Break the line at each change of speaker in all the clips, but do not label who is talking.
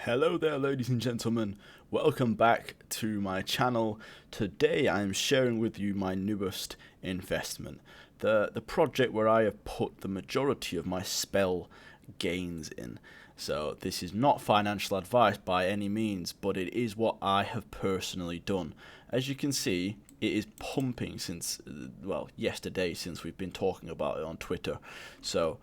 Hello there, ladies and gentlemen. Welcome back to my channel. Today I am sharing with you my newest investment, the project where I have put the majority of my spell gains in. So this is not financial advice by any means, but it is what I have personally done. As you can see, it is pumping since, well, yesterday, since we've been talking about it on Twitter. So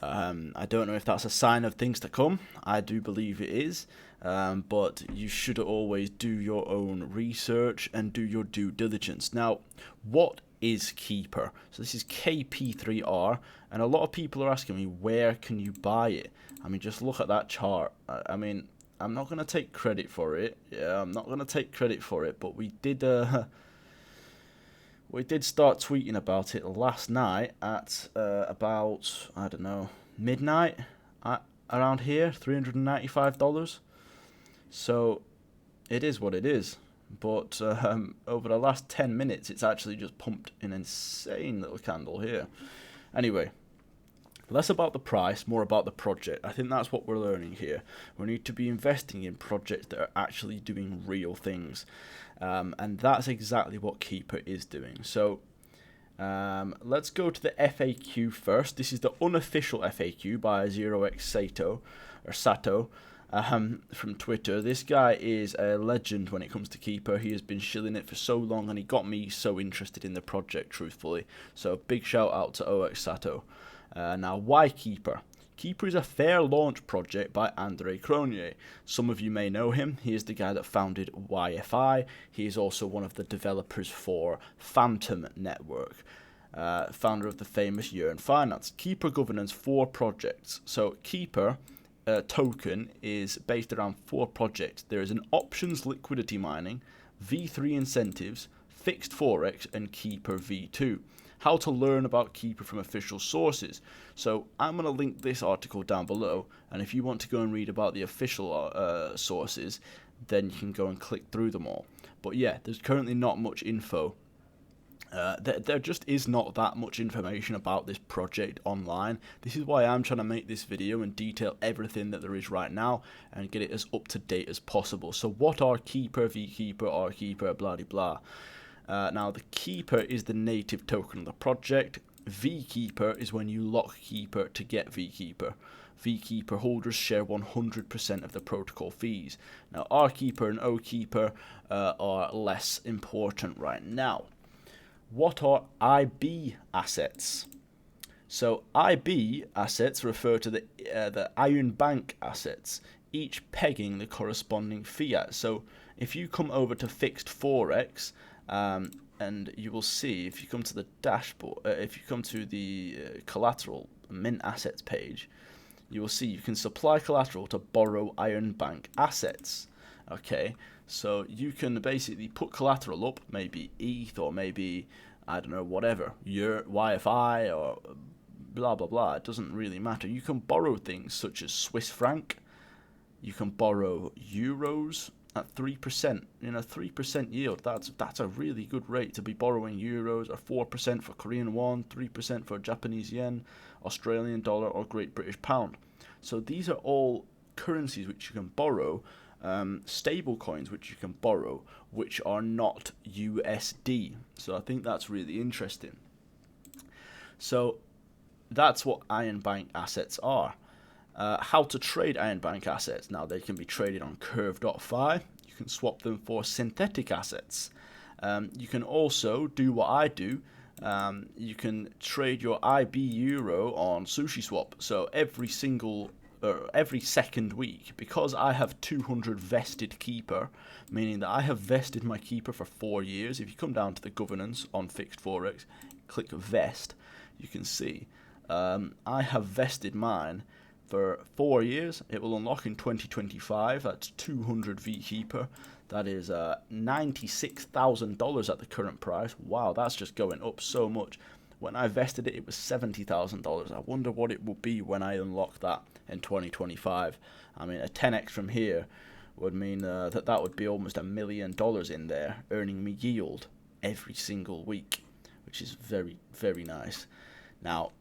I don't know if that's a sign of things to come. I do believe it is, but you should always do your own research and do your due diligence. Now, what is Keeper? So this is KP3R, and a lot of people are asking me, where can you buy it? I mean, just look at that chart. I mean, I'm not going to take credit for it. Yeah, I'm not going to take credit for it, but we did start tweeting about it last night at about, I don't know, midnight around here, $395. So it is what it is. But over the last 10 minutes, it's actually just pumped an insane little candle here. Anyway, less about the price, more about the project. I think that's what we're learning here. We need to be investing in projects that are actually doing real things. And that's exactly what Keeper is doing. So let's go to the FAQ first. This is the unofficial FAQ by 0x Sato from Twitter. This guy is a legend when it comes to Keeper. He has been shilling it for so long, and he got me so interested in the project, truthfully. So big shout out to 0x Sato. Now, why Keeper? Keeper is a fair launch project by Andre Cronje. Some of you may know him. He is the guy that founded YFI. He is also one of the developers for Phantom Network, founder of the famous Yearn Finance. Keeper governs 4 projects. So Keeper token is based around 4 projects. There is an options liquidity mining, V3 incentives, fixed Forex, and Keeper V2. How to learn about Keeper from official sources. So I'm going to link this article down below, and if you want to go and read about the official sources, then you can go and click through them all. But yeah, there's currently not much info. There just is not that much information about this project online. This is why I'm trying to make this video and detail everything that there is right now and get it as up to date as possible. So what are Keeper, V-Keeper, R-Keeper, blah de blah. Now, the Keeper is the native token of the project. V-Keeper is when you lock Keeper to get V-Keeper. V-Keeper holders share 100% of the protocol fees. Now, R-Keeper and O-Keeper are less important right now. What are IB assets? So, IB assets refer to the Iron Bank assets, each pegging the corresponding fiat. So, if you come over to fixed Forex, and you will see, if you come to the dashboard, if you come to the collateral mint assets page, you will see you can supply collateral to borrow Iron Bank assets. Okay, so you can basically put collateral up, maybe ETH or maybe, I don't know, whatever, your YFI or blah blah blah. It doesn't really matter. You can borrow things such as Swiss franc. You can borrow euros at 3%, 3% yield. That's a really good rate to be borrowing euros, or 4% for Korean won, 3% for Japanese yen, Australian dollar, or Great British pound. So these are all currencies which you can borrow, stable coins which you can borrow, which are not USD. So I think that's really interesting. So that's what Iron Bank assets are. How to trade Iron Bank assets. Now, they can be traded on Curve.fi. You can swap them for synthetic assets. You can also do what I do. You can trade your IB Euro on Sushi Swap. So every second week, because I have 200 vested Keeper, meaning that I have vested my Keeper for 4 years. If you come down to the governance on fixed Forex, click vest, you can see I have vested mine for 4 years. It will unlock in 2025. That's 200 V-Keeper. That is $96,000 at the current price. Wow, that's just going up so much. When I vested it, it was $70,000. I wonder what it will be when I unlock that in 2025. I mean, a 10x from here would mean that would be almost $1 million in there, earning me yield every single week, which is very, very nice. Now,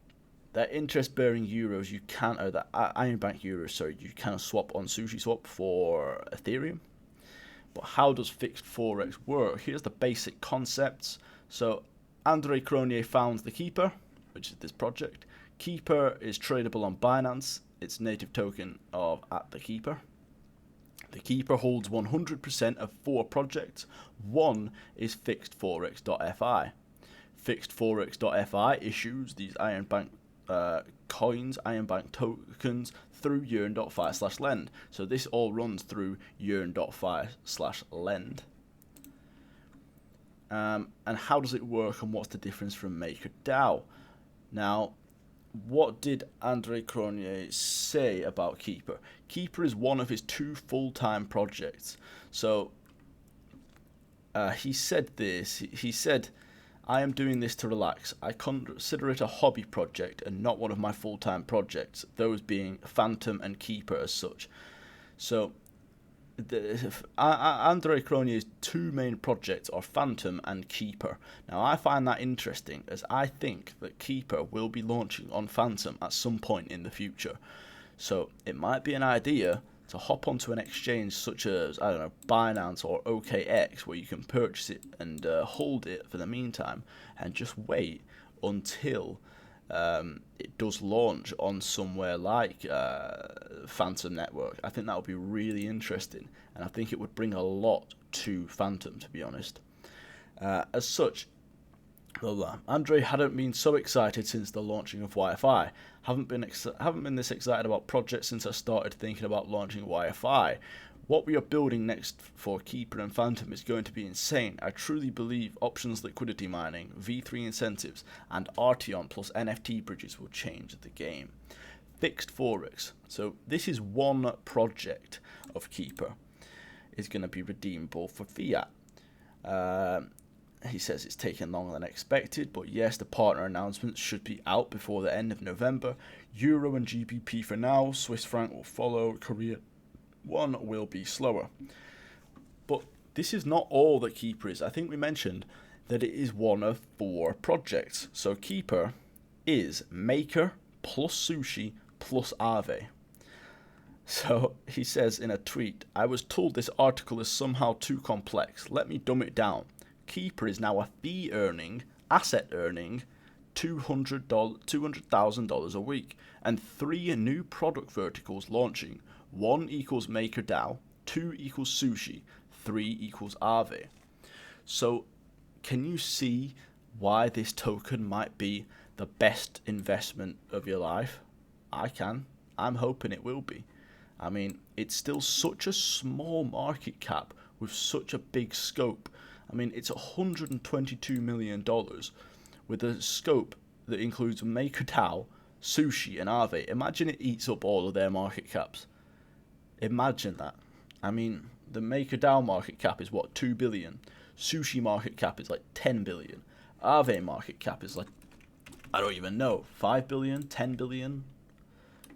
that interest-bearing euros you can, or that Iron Bank euros, sorry, you can swap on SushiSwap for Ethereum. But how does fixed Forex work? Here's the basic concepts. So Andre Cronje founds the Keeper, which is this project. Keeper is tradable on Binance. Its native token of @theKeeper. The Keeper holds 100% of 4 projects. One is fixedforex.fi. Fixedforex.fi issues these Iron Bank coins, Iron Bank tokens through yearn.fi/lend. So this all runs through yearn.fi/lend. And how does it work, and what's the difference from MakerDAO? Now, what did Andre Cronje say about Keeper? Keeper is one of his 2 full-time projects. So he said this. He said, I am doing this to relax. I consider it a hobby project and not one of my full-time projects, those being Phantom and Keeper as such. So Andre Cronje's 2 main projects are Phantom and Keeper. Now I find that interesting, as I think that Keeper will be launching on Phantom at some point in the future. So it might be an idea to hop onto an exchange such as, I don't know, Binance or OKX, where you can purchase it and hold it for the meantime, and just wait until it does launch on somewhere like Phantom Network. I think that would be really interesting, and I think it would bring a lot to Phantom, to be honest. As such, Andre hadn't been so excited since the launching of YFI. Haven't been this excited about projects since I started thinking about launching YFI. What we are building next for Keeper and Phantom is going to be insane. I truly believe options liquidity mining, V3 incentives, and Arteon plus NFT bridges will change the game. Fixed Forex. So this is one project of Keeper. Is going to be redeemable for fiat. He says it's taken longer than expected, but yes, the partner announcements should be out before the end of November. Euro and GBP for now. Swiss franc will follow. Korea one will be slower. But this is not all that Keeper is. I think we mentioned that it is one of 4 projects. So Keeper is Maker plus Sushi plus Aave. So he says in a tweet, I was told this article is somehow too complex. Let me dumb it down. Keeper is now a asset earning $200,000 a week, and 3 new product verticals launching. 1 equals MakerDAO, 2 equals Sushi, 3 equals Aave. So can you see why this token might be the best investment of your life? I can. I'm hoping it will be. I mean, it's still such a small market cap with such a big scope. I mean, it's $122 million with a scope that includes MakerDAO, Sushi, and Aave. Imagine it eats up all of their market caps. Imagine that. I mean, the MakerDAO market cap is what, 2 billion? Sushi market cap is like 10 billion. Aave market cap is like, I don't even know, 5 billion, 10 billion?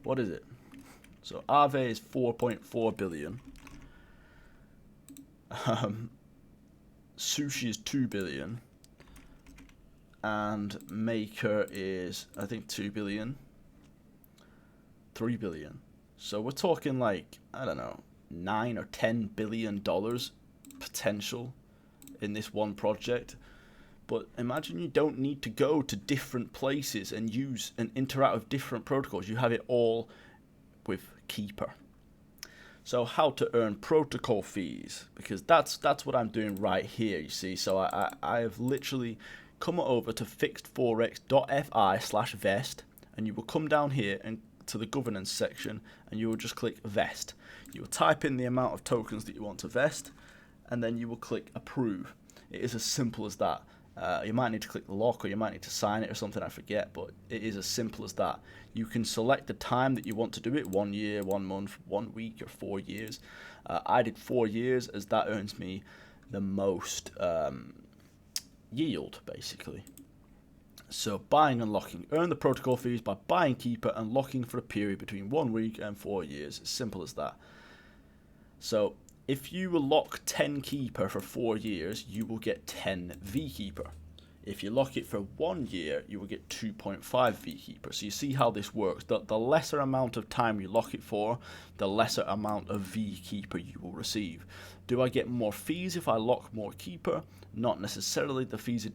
What is it? So Aave is 4.4 billion. Sushi is 2 billion. And Maker is, I think, 2 billion. 3 billion. So we're talking like, I don't know, 9 or 10 billion dollars potential in this one project. But imagine you don't need to go to different places and use and interact with different protocols. You have it all with Keeper. So how to earn protocol fees, because that's what I'm doing right here, you see. So I have literally come over to fixedforex.fi/vest, and you will come down here and to the governance section, and you will just click vest. You will type in the amount of tokens that you want to vest, and then you will click approve. It is as simple as that. You might need to click the lock, or you might need to sign it or something, I forget, but it is as simple as that. You can select the time that you want to do it, 1 year, 1 month, 1 week, or 4 years. I did 4 years, as that earns me the most yield, basically. So buying and locking. Earn the protocol fees by buying Keeper and locking for a period between 1 week and 4 years. As simple as that. So if you will lock 10 Keeper for 4 years, you will get 10 V Keeper. If you lock it for 1 year, you will get 2.5 VKeeper. So you see how this works. The lesser amount of time you lock it for, the lesser amount of VKeeper you will receive. Do I get more fees if I lock more keeper? Not necessarily. The fees are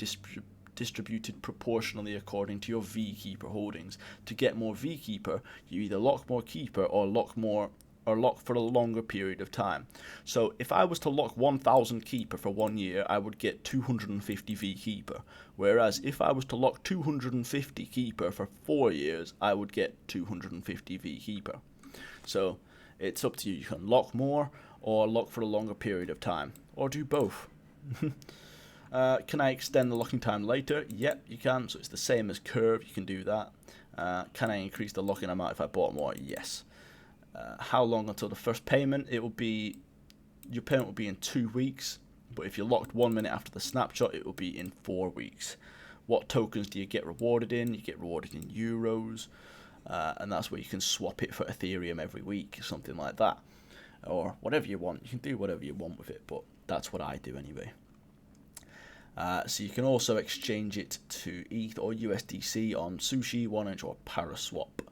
distributed proportionally according to your VKeeper holdings. To get more VKeeper, you either lock more keeper or lock for a longer period of time. So if I was to lock 1,000 keeper for 1 year, I would get 250 VKeeper. Whereas if I was to lock 250 keeper for 4 years, I would get 250 VKeeper. So it's up to you. You can lock more or lock for a longer period of time, or do both. Can I extend the locking time later? Yep, you can. So it's the same as Curve. You can do that. Can I increase the locking amount if I bought more? Yes. How long until the first payment? Your payment will be in 2 weeks, but if you're locked 1 minute after the snapshot, it will be in 4 weeks. What tokens do you get rewarded in? You get rewarded in euros, and that's where you can swap it for Ethereum every week, something like that, or whatever you want. You can do whatever you want with it, but that's what I do anyway. So you can also exchange it to ETH or USDC on Sushi, 1inch, or Paraswap.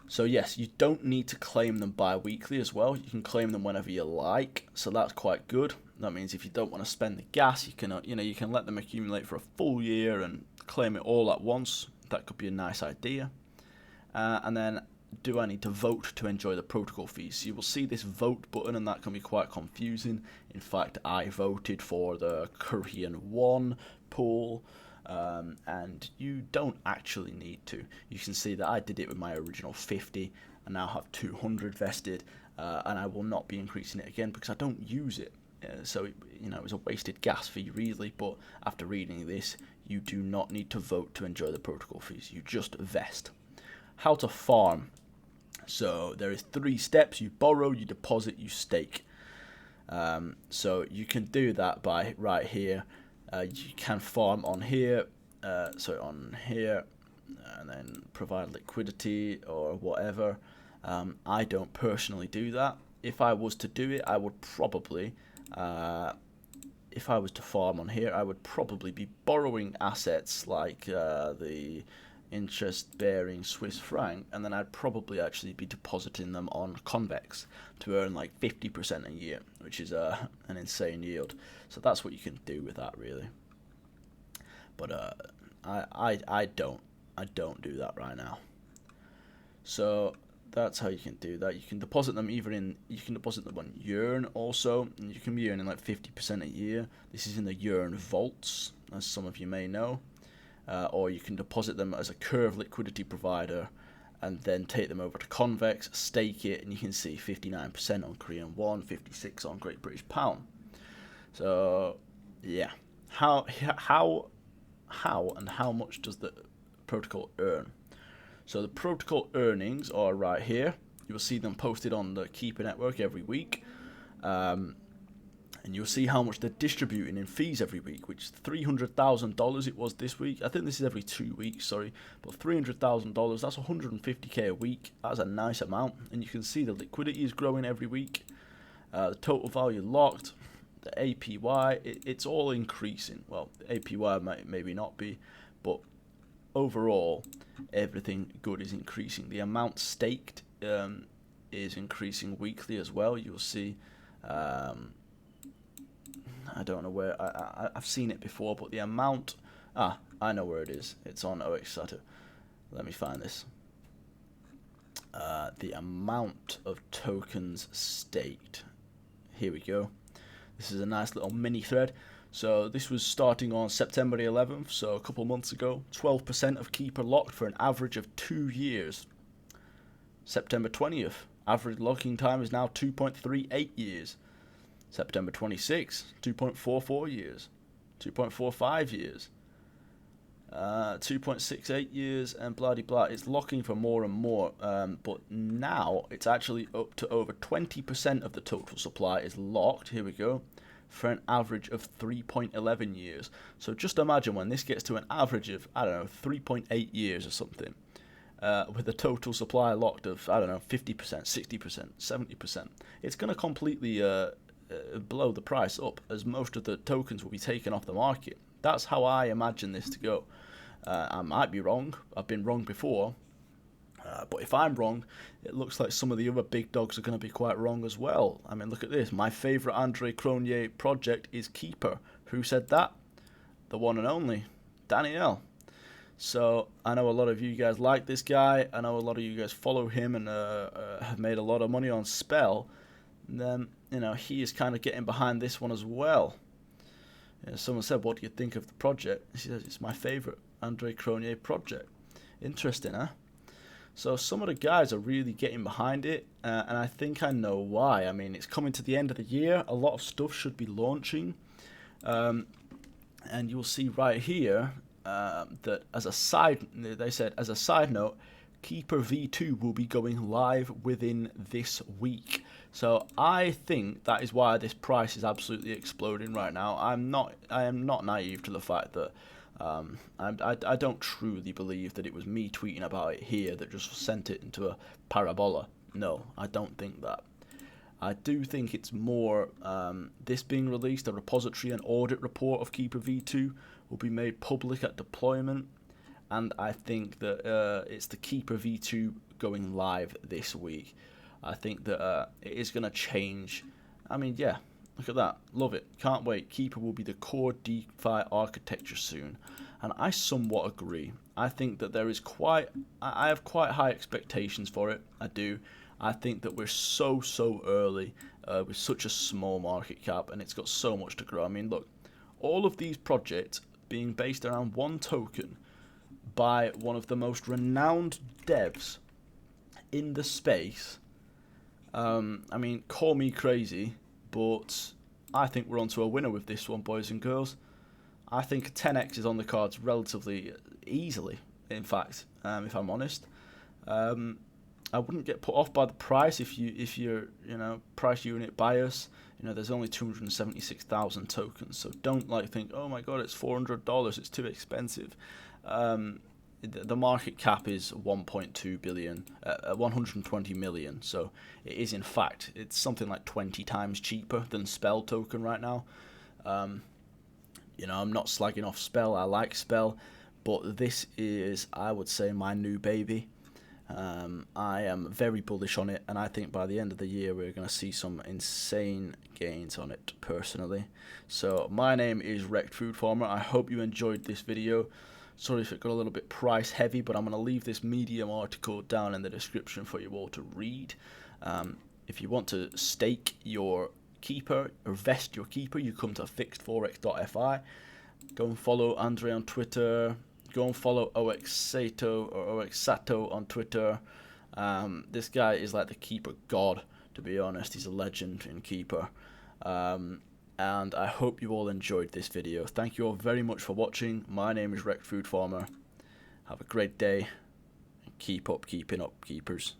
So yes, you don't need to claim them bi-weekly as well. You can claim them whenever you like, so that's quite good. That means if you don't want to spend the gas, you can let them accumulate for a full year and claim it all at once. That could be a nice idea. And then, do I need to vote to enjoy the protocol fees? So you will see this vote button, and that can be quite confusing. In fact, I voted for the Korean won pool. And you don't actually need to. You can see that I did it with my original 50. I now have 200 vested, and I will not be increasing it again because I don't use it. So it was a wasted gas fee really. But after reading this, you do not need to vote to enjoy the protocol fees. You just vest. How to farm? So there is 3 steps: you borrow, you deposit, you stake. So you can do that by right here. You can farm on here, on here, and then provide liquidity or whatever. I don't personally do that. If I was to do it, I would probably, if I was to farm on here, I would probably be borrowing assets like the interest-bearing Swiss franc, and then I'd probably actually be depositing them on Convex to earn like 50% a year, which is an insane yield. So that's what you can do with that, really. But I don't do that right now. So that's how you can do that. You can deposit them you can deposit them on Yearn also, and you can be earning like 50% a year. This is in the Yearn vaults, as some of you may know. Or you can deposit them as a Curve liquidity provider and then take them over to Convex, stake it, and you can see 59% on Korean won, 56 on Great British Pound. So yeah, how and how much does the protocol earn? So the protocol earnings are right here. You will see them posted on the Keeper network every week. And you'll see how much they're distributing in fees every week, which $300,000 it was this week. I think this is every 2 weeks, sorry. But $300,000, that's 150k a week. That's a nice amount. And you can see the liquidity is growing every week. The total value locked, the APY, it's all increasing. Well, the APY might maybe not be, but overall, everything good is increasing. The amount staked is increasing weekly as well. You'll see... I don't know where, I've seen it before, but the amount, I know where it is. It's on OXSATA. Let me find this. The amount of tokens staked. Here we go. This is a nice little mini thread. So this was starting on September the 11th, so a couple months ago. 12% of Keeper locked for an average of 2 years. September 20th, average locking time is now 2.38 years. September 26th, 2.44 years, 2.45 years, 2.68 years, and blah de blah. It's locking for more and more, but now it's actually up to over 20% of the total supply is locked. Here we go, for an average of 3.11 years. So just imagine when this gets to an average of, I don't know, 3.8 years or something, with a total supply locked of, I don't know, 50%, 60%, 70%. It's going to completely blow the price up, as most of the tokens will be taken off the market. That's how I imagine this to go. I might be wrong. I've been wrong before. But if I'm wrong, it looks like some of the other big dogs are going to be quite wrong as well. I mean, look at this. My favourite Andre Cronje project is Keeper. Who said that? The one and only Danielle. So I know a lot of you guys like this guy. I know a lot of you guys follow him and have made a lot of money on Spell. And then, you know, he is kind of getting behind this one as well. You know, someone said, what do you think of the project? He says, it's my favourite Andre Cronje project. Interesting, huh? So some of the guys are really getting behind it, and I think I know why. I mean, it's coming to the end of the year. A lot of stuff should be launching. And you'll see right here that as a side note, Keeper V2 will be going live within this week. So I think that is why this price is absolutely exploding right now. I am not naive to the fact that I don't truly believe that it was me tweeting about it here that just sent it into a parabola. No, I don't think that. I do think it's more this being released, a repository and audit report of Keeper V2 will be made public at deployment, and I think that it's the Keeper V2 going live this week. I think that it is going to change. I mean, yeah, look at that. Love it. Can't wait. Keeper will be the core DeFi architecture soon. And I somewhat agree. I think that there is I have quite high expectations for it. I do. I think that we're so early with such a small market cap, and it's got so much to grow. I mean, look, all of these projects being based around one token by one of the most renowned devs in the space. I mean, call me crazy, but I think we're onto a winner with this one, boys and girls. I think 10x is on the cards relatively easily, in fact, if I'm honest. I wouldn't get put off by the price if you're price unit bias. You know, there's only 276,000 tokens, so don't think, oh my god, it's $400, it's too expensive. The market cap is 1.2 billion, 120 million. So it is, in fact, it's something like 20 times cheaper than Spell token right now. You know, I'm not slagging off Spell. I like Spell, but this is, I would say, my new baby. I am very bullish on it, and I think by the end of the year we're going to see some insane gains on it, personally. So my name is Wrecked Food Farmer. I hope you enjoyed this video. Sorry if it got a little bit price heavy, but I'm going to leave this Medium article down in the description for you all to read. If you want to stake your Keeper or vest your Keeper, you come to fixedforex.fi. Go and follow Andre on Twitter. Go and follow OXSato or OXSato on Twitter. This guy is like the Keeper god, to be honest. He's a legend in Keeper. And I hope you all enjoyed this video. Thank you all very much for watching. My name is Wrecked Food Farmer. Have a great day. And keep up keeping up, keepers.